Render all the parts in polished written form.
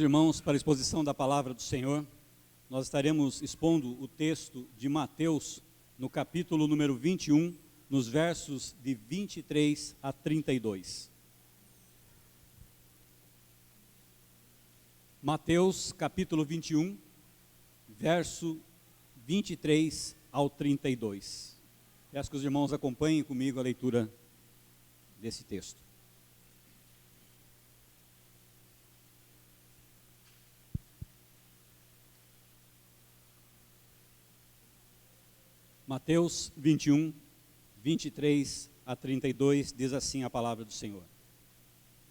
Irmãos, para a exposição da palavra do Senhor, nós estaremos expondo o texto de Mateus, no capítulo número 21, nos versos de 23 a 32. Mateus, capítulo 21, verso 23 ao 32. Peço que os irmãos acompanhem comigo a leitura desse texto. Mateus 21, 23 a 32, diz assim a palavra do Senhor.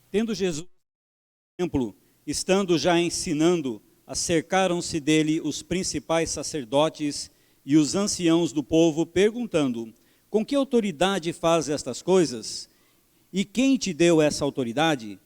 Tendo Jesus no templo, estando já ensinando, acercaram-se dele os principais sacerdotes e os anciãos do povo, perguntando: com que autoridade faz estas coisas? E quem te deu essa autoridade?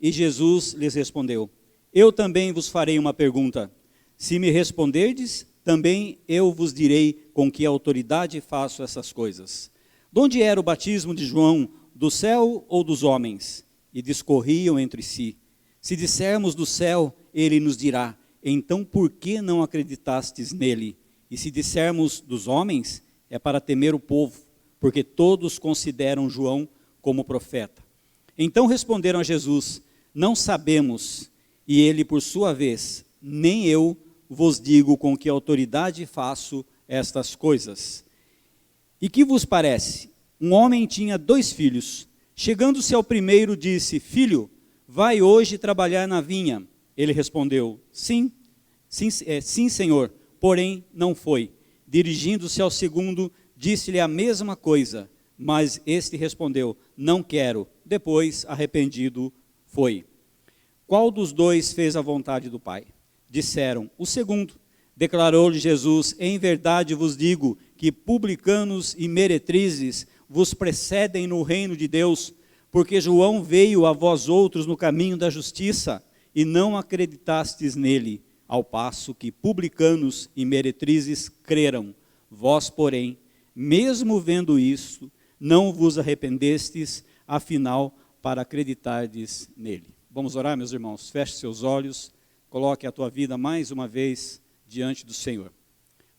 E Jesus lhes respondeu: eu também vos farei uma pergunta. Se me responderdes, também eu vos direi com que autoridade faço essas coisas. De onde era o batismo de João, do céu ou dos homens? E discorriam entre si. Se dissermos do céu, ele nos dirá: então por que não acreditastes nele? E se dissermos dos homens, é para temer o povo, porque todos consideram João como profeta. Então responderam a Jesus: não sabemos. E ele, por sua vez: nem eu vos digo com que autoridade faço estas coisas. E que vos parece? Um homem tinha 2 filhos. Chegando-se ao primeiro, disse: filho, vai hoje trabalhar na vinha. Ele respondeu: sim, senhor, porém não foi. Dirigindo-se ao segundo, disse-lhe a mesma coisa, mas este respondeu: não quero. Depois, arrependido, foi. Qual dos 2 fez a vontade do Pai? Disseram: o segundo. Declarou-lhe Jesus: em verdade vos digo que publicanos e meretrizes vos precedem no reino de Deus, porque João veio a vós outros no caminho da justiça, e não acreditastes nele, ao passo que publicanos e meretrizes creram. Vós, porém, mesmo vendo isso, não vos arrependestes, afinal, para acreditardes nele. Vamos orar, meus irmãos? Feche seus olhos. Coloque a tua vida mais uma vez diante do Senhor.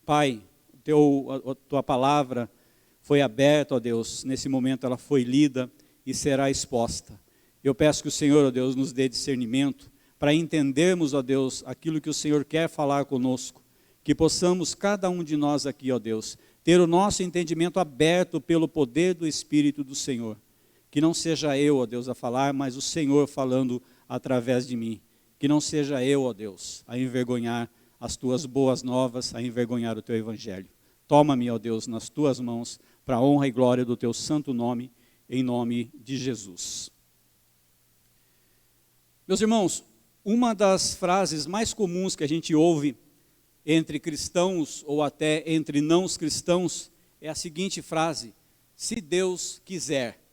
Pai, a tua palavra foi aberta, ó Deus, nesse momento ela foi lida e será exposta. Eu peço que o Senhor, ó Deus, nos dê discernimento para entendermos, ó Deus, aquilo que o Senhor quer falar conosco, que possamos, cada um de nós aqui, ó Deus, ter o nosso entendimento aberto pelo poder do Espírito do Senhor. Que não seja eu, ó Deus, a falar, mas o Senhor falando através de mim. Que não seja eu, ó Deus, a envergonhar as tuas boas novas, a envergonhar o teu evangelho. Toma-me, ó Deus, nas tuas mãos, para a honra e glória do teu santo nome, em nome de Jesus. Meus irmãos, uma das frases mais comuns que a gente ouve entre cristãos ou até entre não cristãos é a seguinte frase: se Deus quiser.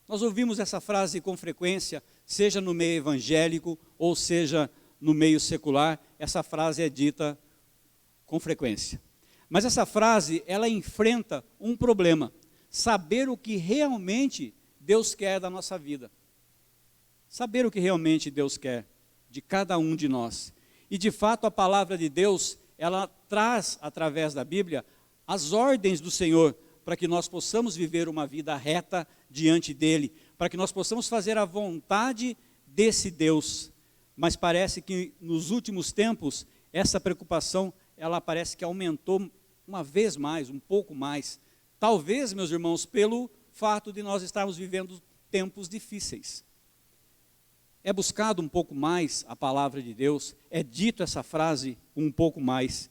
Nós ouvimos essa frase com frequência, seja no meio evangélico ou seja no meio secular. Essa frase é dita com frequência. Mas essa frase, ela enfrenta um problema: saber o que realmente Deus quer da nossa vida. Saber o que realmente Deus quer de cada um de nós. E de fato a palavra de Deus, ela traz através da Bíblia as ordens do Senhor para que nós possamos viver uma vida reta diante dele, para que nós possamos fazer a vontade desse Deus. Mas parece que nos últimos tempos, essa preocupação, ela parece que aumentou uma vez mais, um pouco mais. Talvez, meus irmãos, pelo fato de nós estarmos vivendo tempos difíceis. É buscado um pouco mais a palavra de Deus, é dito essa frase um pouco mais.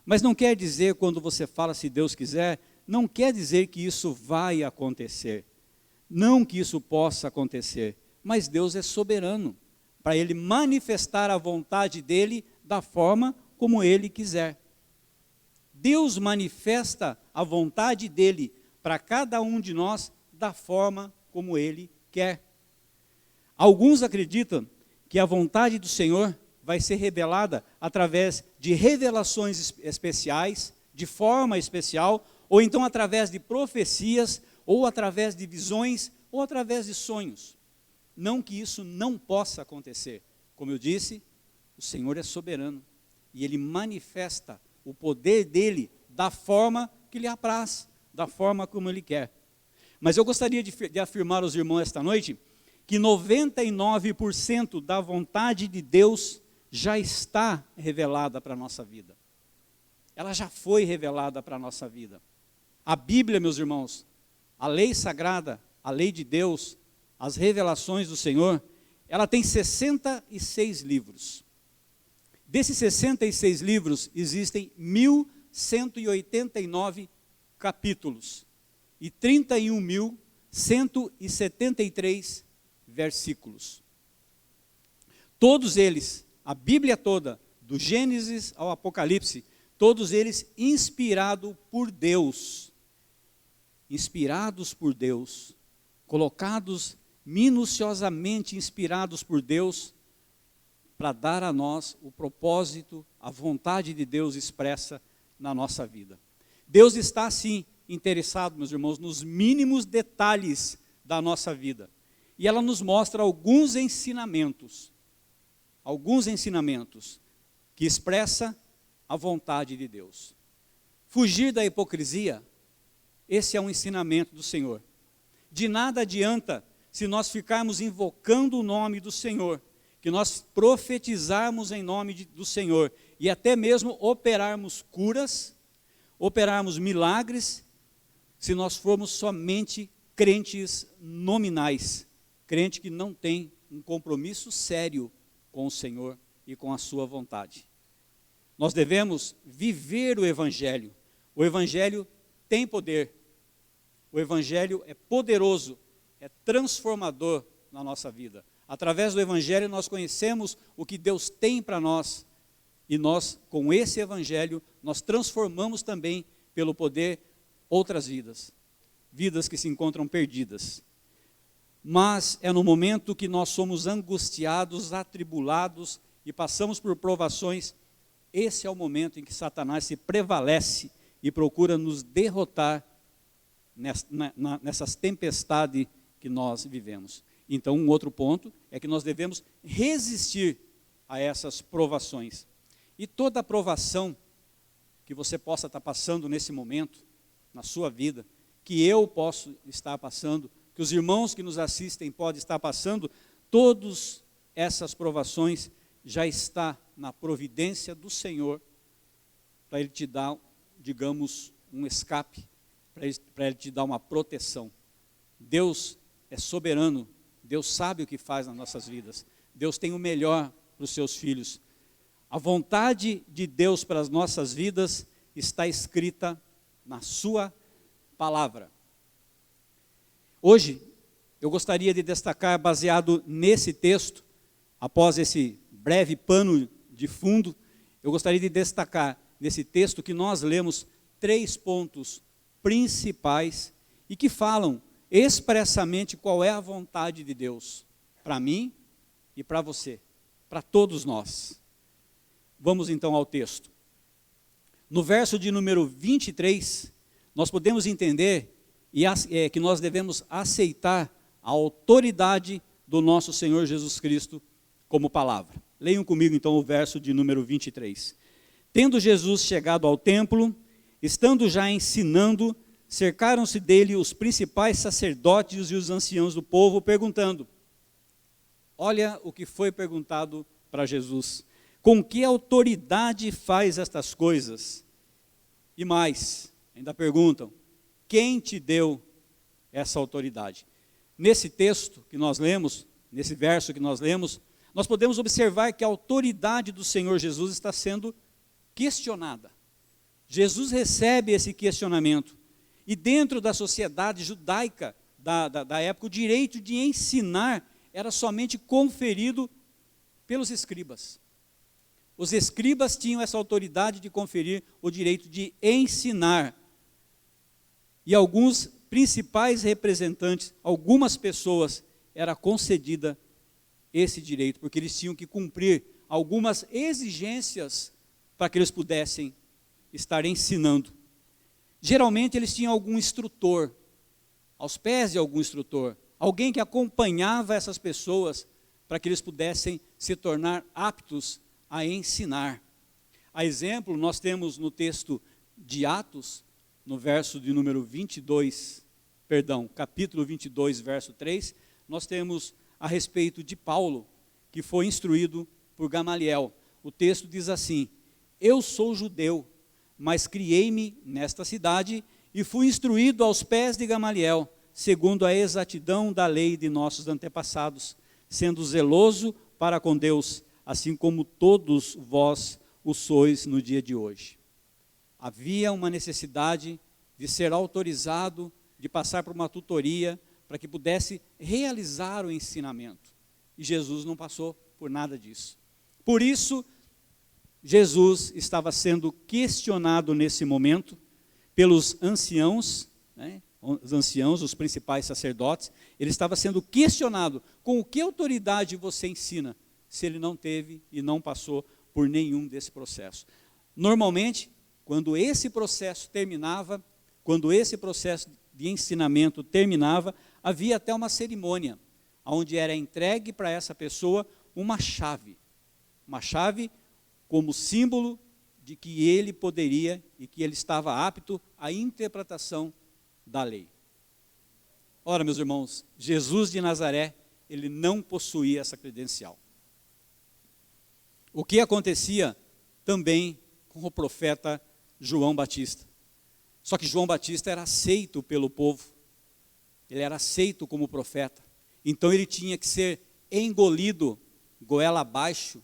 Mas não quer dizer, quando você fala se Deus quiser, não quer dizer que isso vai acontecer. Não que isso possa acontecer, mas Deus é soberano, para Ele manifestar a vontade dEle da forma como Ele quiser. Deus manifesta a vontade dEle para cada um de nós da forma como Ele quer. Alguns acreditam que a vontade do Senhor vai ser revelada através de revelações especiais, de forma especial, ou então através de profecias, ou através de visões, ou através de sonhos. Não que isso não possa acontecer. Como eu disse, O Senhor é soberano e Ele manifesta o poder dEle da forma que lhe apraz, da forma como Ele quer. Mas eu gostaria de afirmar aos irmãos esta noite que 99% da vontade de Deus já está revelada para a nossa vida. Ela já foi revelada para a nossa vida. A Bíblia, meus irmãos, a lei sagrada, a lei de Deus, as revelações do Senhor, ela tem 66 livros. Desses 66 livros, existem 1.189 capítulos e 31.173 versículos. Todos eles, a Bíblia toda, do Gênesis ao Apocalipse, todos eles inspirados por Deus, colocados minuciosamente inspirados por Deus, para dar a nós o propósito, a vontade de Deus expressa na nossa vida. Deus está, sim, interessado, meus irmãos, nos mínimos detalhes da nossa vida. E ela nos mostra alguns ensinamentos que expressa a vontade de Deus. Fugir da hipocrisia, esse é um ensinamento do Senhor. De nada adianta se nós ficarmos invocando o nome do Senhor, que nós profetizarmos em nome do Senhor e até mesmo operarmos curas, operarmos milagres, se nós formos somente crentes nominais, crente que não tem um compromisso sério com o Senhor e com a sua vontade. Nós devemos viver o Evangelho. O Evangelho tem poder. O Evangelho é poderoso, é transformador na nossa vida. Através do Evangelho nós conhecemos o que Deus tem para nós. E nós, com esse Evangelho, nós transformamos também, pelo poder, outras vidas. Vidas que se encontram perdidas. Mas é no momento que nós somos angustiados, atribulados e passamos por provações, esse é o momento em que Satanás se prevalece e procura nos derrotar nessas tempestades que nós vivemos. Então, um outro ponto é que nós devemos resistir a essas provações. E toda provação que você possa estar passando nesse momento, na sua vida, que eu posso estar passando, que os irmãos que nos assistem podem estar passando, todas essas provações já está na providência do Senhor, para Ele te dar, digamos, um escape, para Ele te dar uma proteção. Deus é soberano, Deus sabe o que faz nas nossas vidas, Deus tem o melhor para os seus filhos. A vontade de Deus para as nossas vidas está escrita na sua palavra. Hoje, eu gostaria de destacar, baseado nesse texto, após esse breve pano de fundo, eu gostaria de destacar nesse texto que nós lemos 3 pontos principais e que falam expressamente qual é a vontade de Deus para mim e para você, para todos nós. Vamos então ao texto. No verso de número 23, nós podemos entender que nós devemos aceitar a autoridade do nosso Senhor Jesus Cristo como palavra. Leiam comigo então o verso de número 23. Tendo Jesus chegado ao templo, estando já ensinando, cercaram-se dele os principais sacerdotes e os anciãos do povo, perguntando, olha o que foi perguntado para Jesus, com que autoridade faz estas coisas? E mais, ainda perguntam, quem te deu essa autoridade? Nesse texto que nós lemos, nesse verso que nós lemos, nós podemos observar que a autoridade do Senhor Jesus está sendo questionada. Jesus recebe esse questionamento. E dentro da sociedade judaica da época, o direito de ensinar era somente conferido pelos escribas. Os escribas tinham essa autoridade de conferir o direito de ensinar. E alguns principais representantes, algumas pessoas, era concedida esse direito, porque eles tinham que cumprir algumas exigências para que eles pudessem estar ensinando. Geralmente eles tinham algum instrutor, aos pés de algum instrutor, alguém que acompanhava essas pessoas para que eles pudessem se tornar aptos a ensinar. A exemplo, nós temos no texto de Atos, no verso de número 22, capítulo 22, verso 3, nós temos a respeito de Paulo, que foi instruído por Gamaliel. O texto diz assim: eu sou judeu, mas criei-me nesta cidade e fui instruído aos pés de Gamaliel, segundo a exatidão da lei de nossos antepassados, sendo zeloso para com Deus, assim como todos vós o sois no dia de hoje. Havia uma necessidade de ser autorizado, de passar por uma tutoria, para que pudesse realizar o ensinamento. E Jesus não passou por nada disso. Por isso, Jesus estava sendo questionado nesse momento pelos anciãos, né, os principais sacerdotes. Ele estava sendo questionado: com que autoridade você ensina, se ele não teve e não passou por nenhum desse processo? Normalmente, quando esse processo terminava, quando esse processo de ensinamento terminava, havia até uma cerimônia, onde era entregue para essa pessoa uma chave como símbolo de que ele poderia e que ele estava apto à interpretação da lei. Ora, meus irmãos, Jesus de Nazaré, ele não possuía essa credencial. O que acontecia também com o profeta João Batista. Só que João Batista era aceito pelo povo, ele era aceito como profeta, então ele tinha que ser engolido, goela abaixo,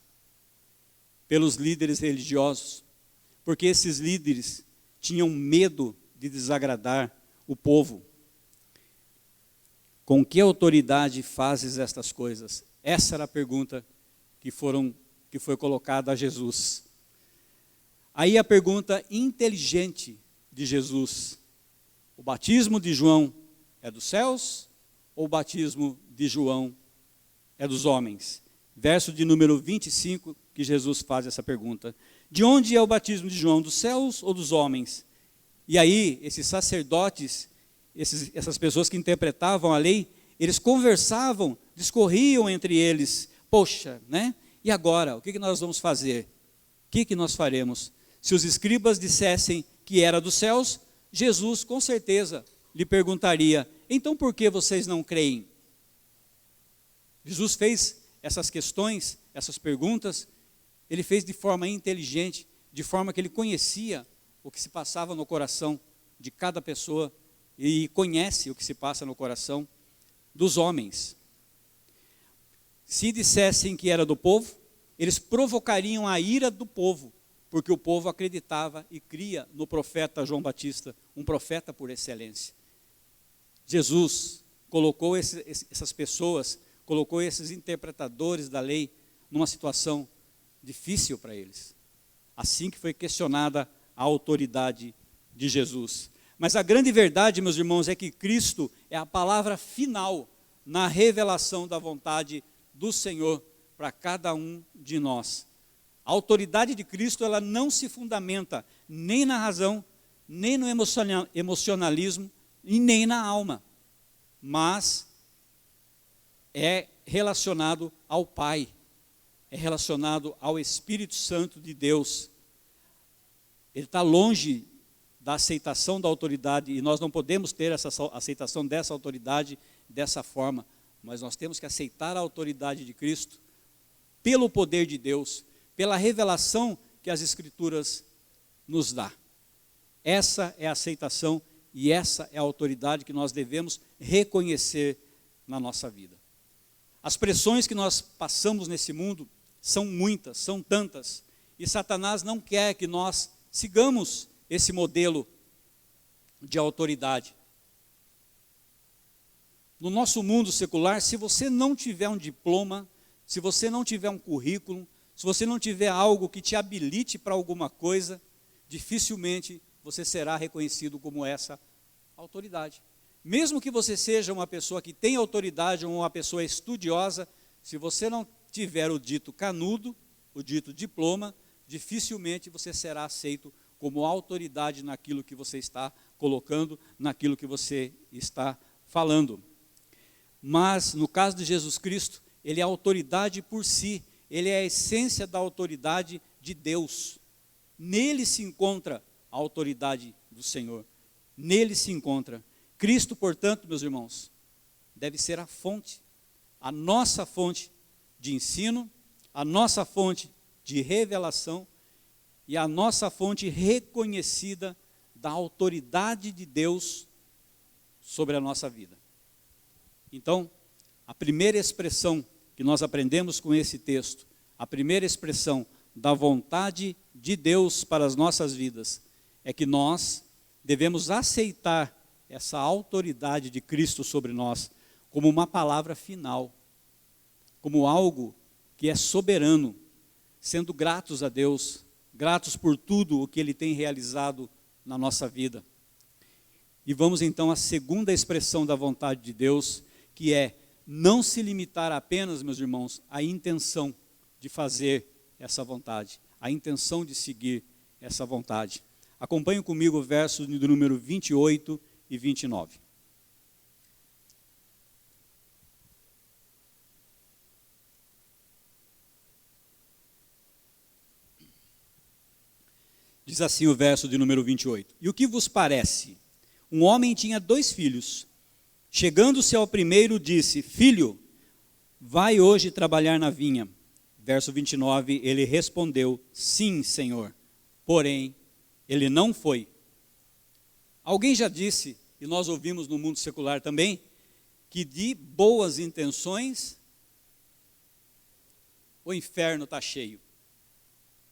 pelos líderes religiosos, porque esses líderes tinham medo de desagradar o povo. Com que autoridade fazes estas coisas? Essa era a pergunta que foi colocada a Jesus. Aí a pergunta inteligente de Jesus: o batismo de João é dos céus ou o batismo de João é dos homens? Verso de número 25, que Jesus faz essa pergunta: de onde é o batismo de João, dos céus ou dos homens? E aí, esses sacerdotes, essas pessoas que interpretavam a lei, eles conversavam, discorriam entre eles: poxa, né? E agora, o que nós vamos fazer? O que nós faremos? Se os escribas dissessem que era dos céus, Jesus com certeza lhe perguntaria: então por que vocês não creem? Jesus fez essas questões, essas perguntas, ele fez de forma inteligente, de forma que ele conhecia o que se passava no coração de cada pessoa e conhece o que se passa no coração dos homens. Se dissessem que era do povo, eles provocariam a ira do povo, porque o povo acreditava e cria no profeta João Batista, um profeta por excelência. Jesus colocou essas pessoas, colocou esses interpretadores da lei numa situação difícil para eles. Assim que foi questionada a autoridade de Jesus. Mas a grande verdade, meus irmãos, é que Cristo é a palavra final na revelação da vontade do Senhor para cada um de nós. A autoridade de Cristo, ela não se fundamenta nem na razão, nem no emocionalismo e nem na alma, mas é relacionado ao Pai, é relacionado ao Espírito Santo de Deus. Ele está longe da aceitação da autoridade, e nós não podemos ter essa aceitação dessa autoridade dessa forma, mas nós temos que aceitar a autoridade de Cristo pelo poder de Deus, pela revelação que as Escrituras nos dá. Essa é a aceitação e essa é a autoridade que nós devemos reconhecer na nossa vida. As pressões que nós passamos nesse mundo são muitas, são tantas, e Satanás não quer que nós sigamos esse modelo de autoridade. No nosso mundo secular, se você não tiver um diploma, se você não tiver um currículo, se você não tiver algo que te habilite para alguma coisa, dificilmente você será reconhecido como essa autoridade. Mesmo que você seja uma pessoa que tem autoridade ou uma pessoa estudiosa, se você não tiver o dito canudo, o dito diploma, dificilmente você será aceito como autoridade naquilo que você está colocando, naquilo que você está falando. Mas no caso de Jesus Cristo, ele é autoridade por si, ele é a essência da autoridade de Deus. Nele se encontra a autoridade do Senhor. Nele se encontra. Cristo, portanto, meus irmãos, deve ser a fonte, a nossa fonte de ensino, a nossa fonte de revelação e a nossa fonte reconhecida da autoridade de Deus sobre a nossa vida. Então, a primeira expressão que nós aprendemos com esse texto, a primeira expressão da vontade de Deus para as nossas vidas, é que nós devemos aceitar essa autoridade de Cristo sobre nós como uma palavra final, como algo que é soberano, sendo gratos a Deus, gratos por tudo o que Ele tem realizado na nossa vida. E vamos então à segunda expressão da vontade de Deus, que é não se limitar apenas, meus irmãos, à intenção de fazer essa vontade, a intenção de seguir essa vontade. Acompanhe comigo o verso do número 28 e 29. Diz assim o verso de número 28. E o que vos parece? Um homem tinha 2 filhos. Chegando-se ao primeiro, disse: Filho, vai hoje trabalhar na vinha. Verso 29, ele respondeu: Sim, Senhor. Porém, ele não foi. Alguém já disse, e nós ouvimos no mundo secular também, que de boas intenções o inferno está cheio.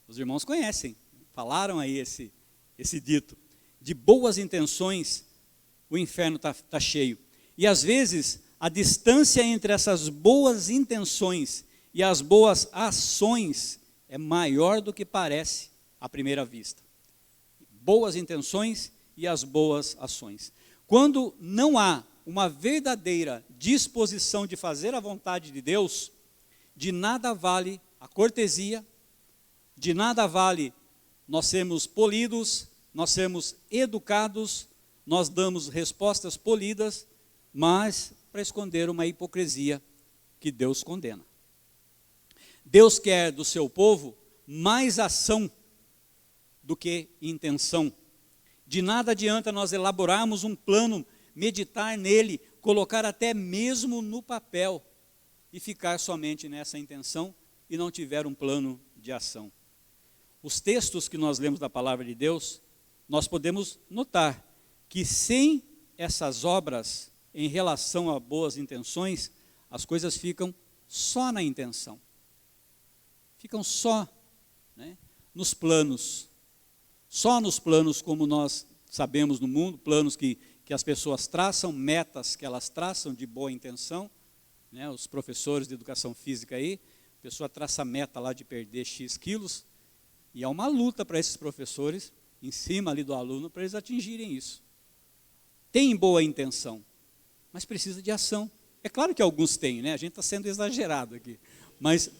Os irmãos conhecem, falaram aí esse dito. De boas intenções o inferno está cheio. E às vezes a distância entre essas boas intenções e as boas ações é maior do que parece à primeira vista. Boas intenções e as boas ações. Quando não há uma verdadeira disposição de fazer a vontade de Deus, de nada vale a cortesia, de nada vale nós sermos polidos, nós sermos educados, nós damos respostas polidas, mas para esconder uma hipocrisia que Deus condena. Deus quer do seu povo mais ação do que intenção. De nada adianta nós elaborarmos um plano, meditar nele, colocar até mesmo no papel e ficar somente nessa intenção e não tiver um plano de ação. Os textos que nós lemos da palavra de Deus, nós podemos notar que sem essas obras em relação a boas intenções, as coisas ficam só na intenção. Ficam só, né, nos planos. Só nos planos como nós sabemos no mundo, planos que as pessoas traçam, metas que elas traçam de boa intenção, né, os professores de educação física aí, a pessoa traça a meta lá de perder X quilos, e é uma luta para esses professores, em cima ali do aluno, para eles atingirem isso. Tem boa intenção, mas precisa de ação. É claro que alguns têm, né? A gente está sendo exagerado aqui, mas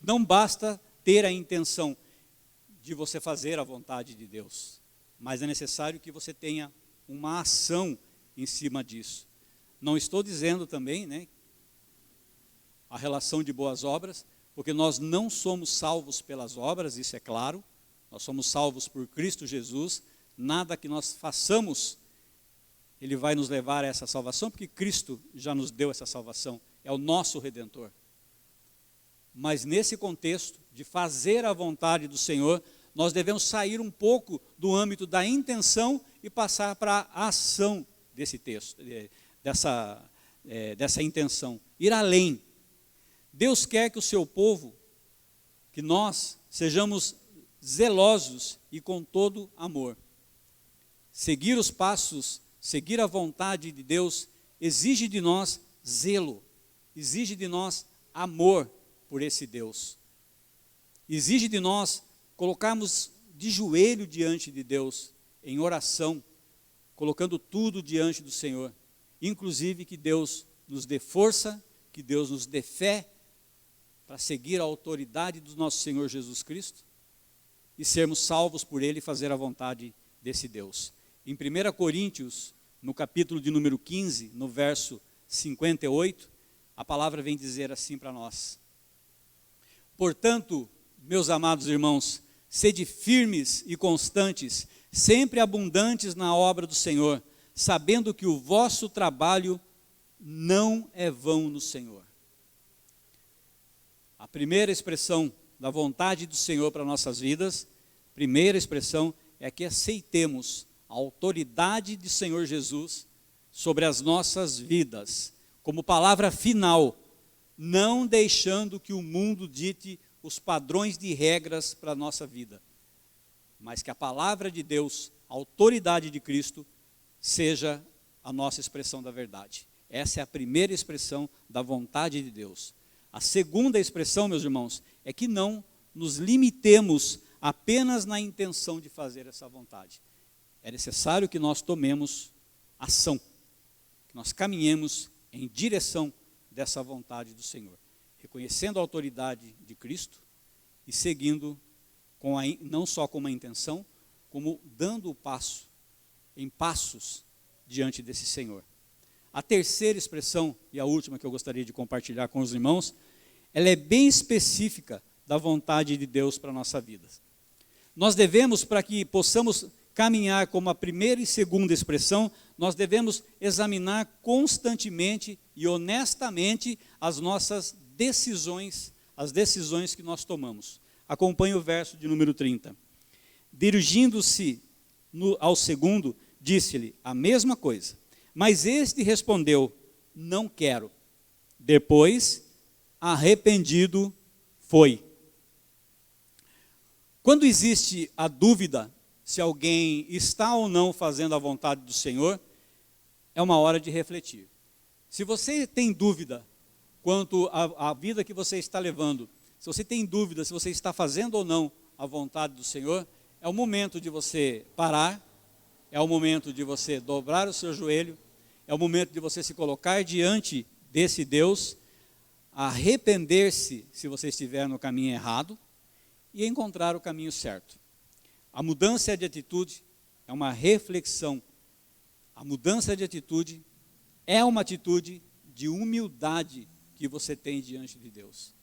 não basta ter a intenção de você fazer a vontade de Deus, mas é necessário que você tenha uma ação em cima disso. Não estou dizendo também, né, a relação de boas obras, porque nós não somos salvos pelas obras, isso é claro, nós somos salvos por Cristo Jesus, nada que nós façamos, Ele vai nos levar a essa salvação, porque Cristo já nos deu essa salvação, é o nosso Redentor. Mas nesse contexto de fazer a vontade do Senhor, nós devemos sair um pouco do âmbito da intenção e passar para a ação desse texto, dessa intenção, ir além. Deus quer que o seu povo, que nós sejamos zelosos e com todo amor. Seguir os passos, seguir a vontade de Deus, exige de nós zelo, exige de nós amor por esse Deus. Exige de nós colocarmos de joelho diante de Deus, em oração, colocando tudo diante do Senhor, inclusive que Deus nos dê força, que Deus nos dê fé, para seguir a autoridade do nosso Senhor Jesus Cristo, e sermos salvos por Ele e fazer a vontade desse Deus. Em 1 Coríntios, no capítulo de número 15, no verso 58, a palavra vem dizer assim para nós: Portanto, meus amados irmãos, sede firmes e constantes, sempre abundantes na obra do Senhor, sabendo que o vosso trabalho não é vão no Senhor. A primeira expressão da vontade do Senhor para nossas vidas, primeira expressão é que aceitemos a autoridade do Senhor Jesus sobre as nossas vidas, como palavra final, não deixando que o mundo dite os padrões de regras para a nossa vida, mas que a palavra de Deus, a autoridade de Cristo, seja a nossa expressão da verdade. Essa é a primeira expressão da vontade de Deus. A segunda expressão, meus irmãos, é que não nos limitemos apenas na intenção de fazer essa vontade. É necessário que nós tomemos ação, que nós caminhemos em direção dessa vontade do Senhor, reconhecendo a autoridade de Cristo e seguindo não só com uma intenção, como dando o passo, em passos diante desse Senhor. A terceira expressão, e a última que eu gostaria de compartilhar com os irmãos, ela é bem específica da vontade de Deus para a nossa vida. Nós devemos, para que possamos caminhar como a primeira e segunda expressão, nós devemos examinar constantemente e honestamente as nossas decisões, as decisões que nós tomamos. Acompanhe o verso de número 30. Dirigindo-se ao segundo, disse-lhe a mesma coisa, mas este respondeu, não quero. Depois, arrependido foi. Quando existe a dúvida se alguém está ou não fazendo a vontade do Senhor, é uma hora de refletir. Se você tem dúvida quanto à vida que você está levando, se você tem dúvida se você está fazendo ou não a vontade do Senhor, é o momento de você parar, é o momento de você dobrar o seu joelho, é o momento de você se colocar diante desse Deus, arrepender-se se você estiver no caminho errado e encontrar o caminho certo. A mudança de atitude é uma reflexão. A mudança de atitude é uma atitude de humildade que você tem diante de Deus.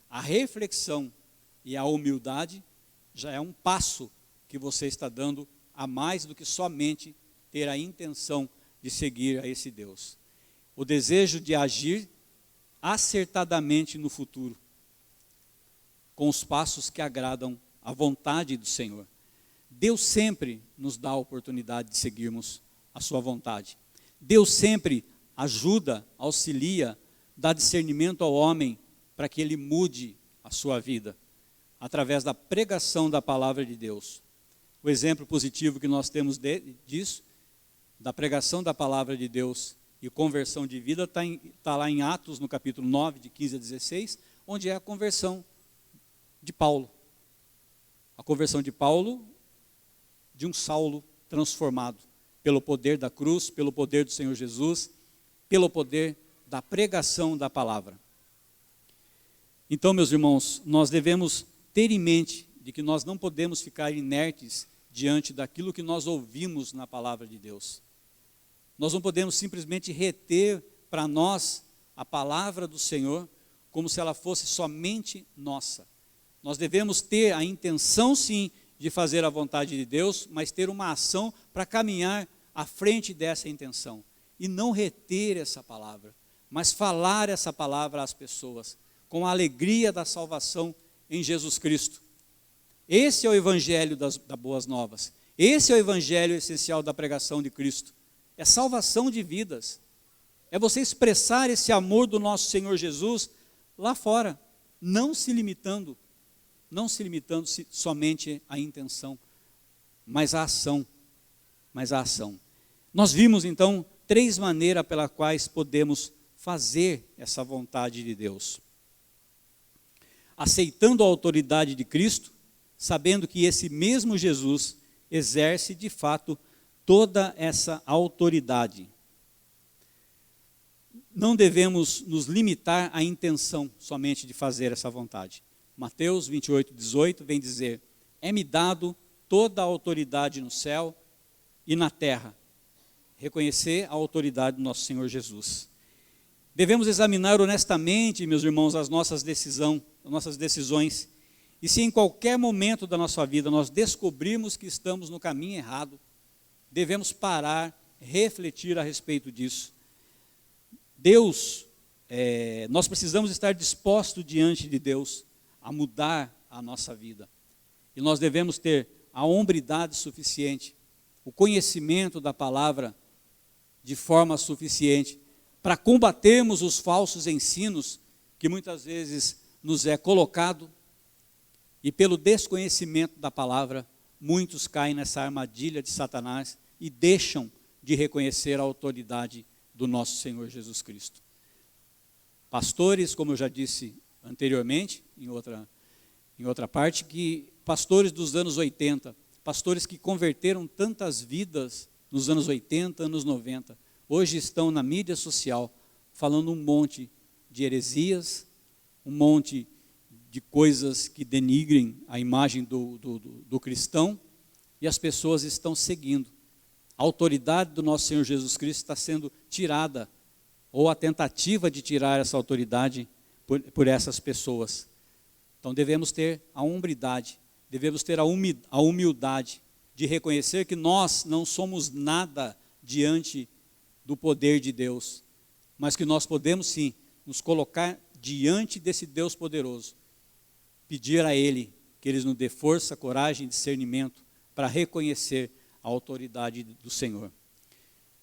A reflexão e a humildade já é um passo que você está dando a mais do que somente ter a intenção de seguir a esse Deus. O desejo de agir acertadamente no futuro, com os passos que agradam a vontade do Senhor. Deus sempre nos dá a oportunidade de seguirmos a sua vontade. Deus sempre ajuda, auxilia, dá discernimento ao homem para que ele mude a sua vida, através da pregação da palavra de Deus. O exemplo positivo que nós temos disso, da pregação da palavra de Deus e conversão de vida, está lá em Atos, no capítulo 9, de 15 a 16, onde é a conversão de Paulo. A conversão de Paulo, de um Saulo transformado, pelo poder da cruz, pelo poder do Senhor Jesus, pelo poder da pregação da palavra. Então, meus irmãos, nós devemos ter em mente de que nós não podemos ficar inertes diante daquilo que nós ouvimos na palavra de Deus. Nós não podemos simplesmente reter para nós a palavra do Senhor como se ela fosse somente nossa. Nós devemos ter a intenção, sim, de fazer a vontade de Deus, mas ter uma ação para caminhar à frente dessa intenção. E não reter essa palavra, mas falar essa palavra às pessoas, com a alegria da salvação em Jesus Cristo. Esse é o evangelho das boas novas. Esse é o evangelho essencial da pregação de Cristo. É salvação de vidas. É você expressar esse amor do nosso Senhor Jesus lá fora, não se limitando somente à intenção, mas à ação. Nós vimos então 3 maneiras pelas quais podemos fazer essa vontade de Deus. Aceitando a autoridade de Cristo, sabendo que esse mesmo Jesus exerce de fato toda essa autoridade. Não devemos nos limitar à intenção somente de fazer essa vontade. Mateus 28, 18 vem dizer, é-me dado toda a autoridade no céu e na terra. Reconhecer a autoridade do nosso Senhor Jesus. Devemos examinar honestamente, meus irmãos, as nossas decisões nossas decisões. E se em qualquer momento da nossa vida nós descobrirmos que estamos no caminho errado, devemos parar, refletir a respeito disso. Nós precisamos estar dispostos diante de Deus a mudar a nossa vida. E nós devemos ter a hombridade suficiente, o conhecimento da palavra de forma suficiente para combatermos os falsos ensinos que muitas vezes nos é colocado, e pelo desconhecimento da palavra, muitos caem nessa armadilha de Satanás e deixam de reconhecer a autoridade do nosso Senhor Jesus Cristo. Pastores, como eu já disse anteriormente, em outra parte, que pastores dos anos 80, pastores que converteram tantas vidas nos anos 80, anos 90, hoje estão na mídia social falando um monte de heresias, um monte de coisas que denigrem a imagem do cristão, e as pessoas estão seguindo. A autoridade do nosso Senhor Jesus Cristo está sendo tirada, ou a tentativa de tirar essa autoridade por essas pessoas. Então devemos ter a hombridade, devemos ter a humildade de reconhecer que nós não somos nada diante do poder de Deus, mas que nós podemos sim nos colocar diante desse Deus poderoso, pedir a Ele que Ele nos dê força, coragem e discernimento para reconhecer a autoridade do Senhor.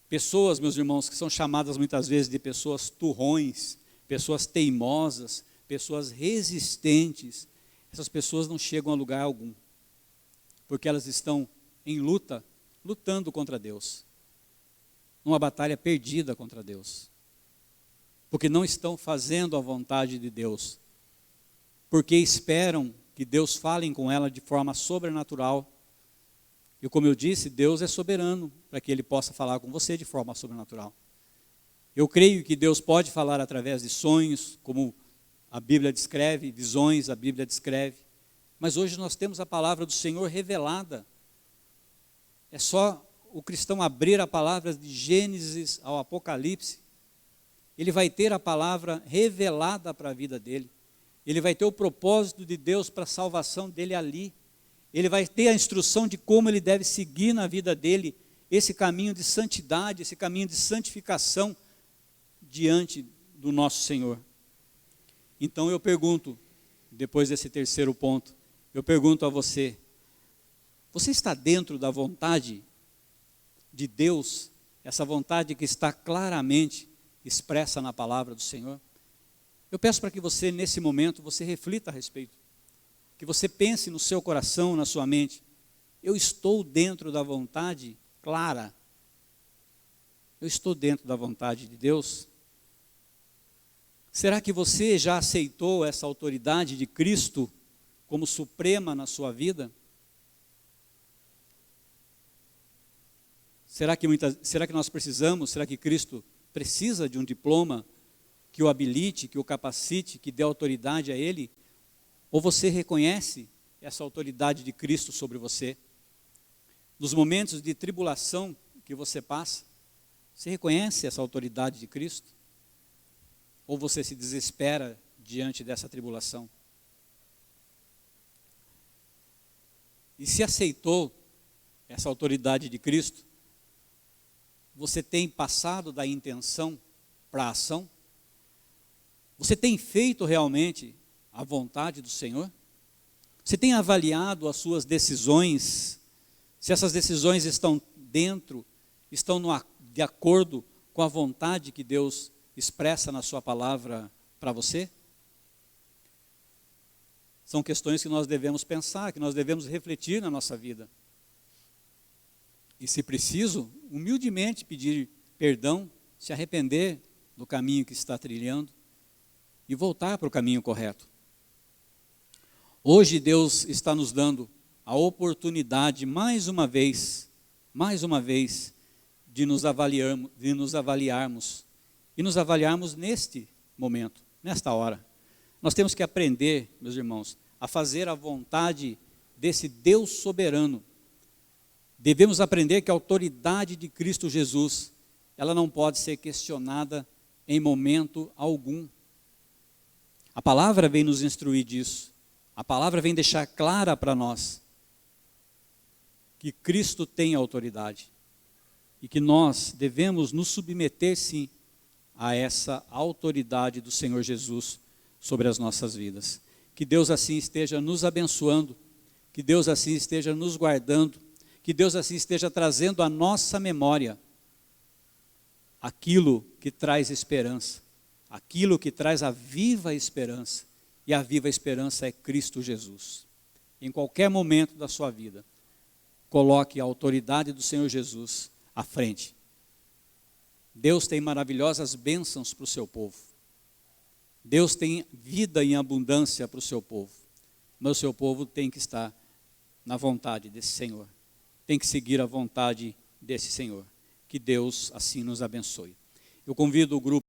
Pessoas, meus irmãos, que são chamadas muitas vezes de pessoas turrões, pessoas teimosas, pessoas resistentes, essas pessoas não chegam a lugar algum, porque elas estão em luta, lutando contra Deus, numa batalha perdida contra Deus, porque não estão fazendo a vontade de Deus, porque esperam que Deus fale com ela de forma sobrenatural. E como eu disse, Deus é soberano para que Ele possa falar com você de forma sobrenatural. Eu creio que Deus pode falar através de sonhos, como a Bíblia descreve, visões, a Bíblia descreve. Mas hoje nós temos a palavra do Senhor revelada. É só o cristão abrir a palavra de Gênesis ao Apocalipse. Ele vai ter a palavra revelada para a vida dele. Ele vai ter o propósito de Deus para a salvação dele ali. Ele vai ter a instrução de como ele deve seguir na vida dele esse caminho de santidade, esse caminho de santificação diante do nosso Senhor. Então eu pergunto, depois desse terceiro ponto, eu pergunto a você, você está dentro da vontade de Deus, essa vontade que está claramente expressa na palavra do Senhor? Eu peço para que você, nesse momento, você reflita a respeito. Que você pense no seu coração, na sua mente. Eu estou dentro da vontade clara? Eu estou dentro da vontade de Deus? Será que você já aceitou essa autoridade de Cristo como suprema na sua vida? Será que nós precisamos, será que Cristo precisa de um diploma que o habilite, que o capacite, que dê autoridade a Ele? Ou você reconhece essa autoridade de Cristo sobre você? Nos momentos de tribulação que você passa, você reconhece essa autoridade de Cristo? Ou você se desespera diante dessa tribulação? E se aceitou essa autoridade de Cristo, você tem passado da intenção para a ação? Você tem feito realmente a vontade do Senhor? Você tem avaliado as suas decisões, se essas decisões estão de acordo com a vontade que Deus expressa na sua palavra para você? São questões que nós devemos pensar, que nós devemos refletir na nossa vida. E se preciso, humildemente pedir perdão, se arrepender do caminho que está trilhando e voltar para o caminho correto. Hoje Deus está nos dando a oportunidade, mais uma vez, de nos avaliarmos e nos avaliarmos neste momento, nesta hora. Nós temos que aprender, meus irmãos, a fazer a vontade desse Deus soberano. Devemos aprender que a autoridade de Cristo Jesus, ela não pode ser questionada em momento algum. A palavra vem nos instruir disso. A palavra vem deixar clara para nós que Cristo tem autoridade e que nós devemos nos submeter, sim, a essa autoridade do Senhor Jesus sobre as nossas vidas. Que Deus assim esteja nos abençoando, que Deus assim esteja nos guardando, que Deus assim esteja trazendo à nossa memória aquilo que traz esperança, aquilo que traz a viva esperança, e a viva esperança é Cristo Jesus. Em qualquer momento da sua vida, coloque a autoridade do Senhor Jesus à frente. Deus tem maravilhosas bênçãos para o seu povo. Deus tem vida em abundância para o seu povo. Mas o seu povo tem que estar na vontade desse Senhor. Tem que seguir a vontade desse Senhor. Que Deus assim nos abençoe. Eu convido o grupo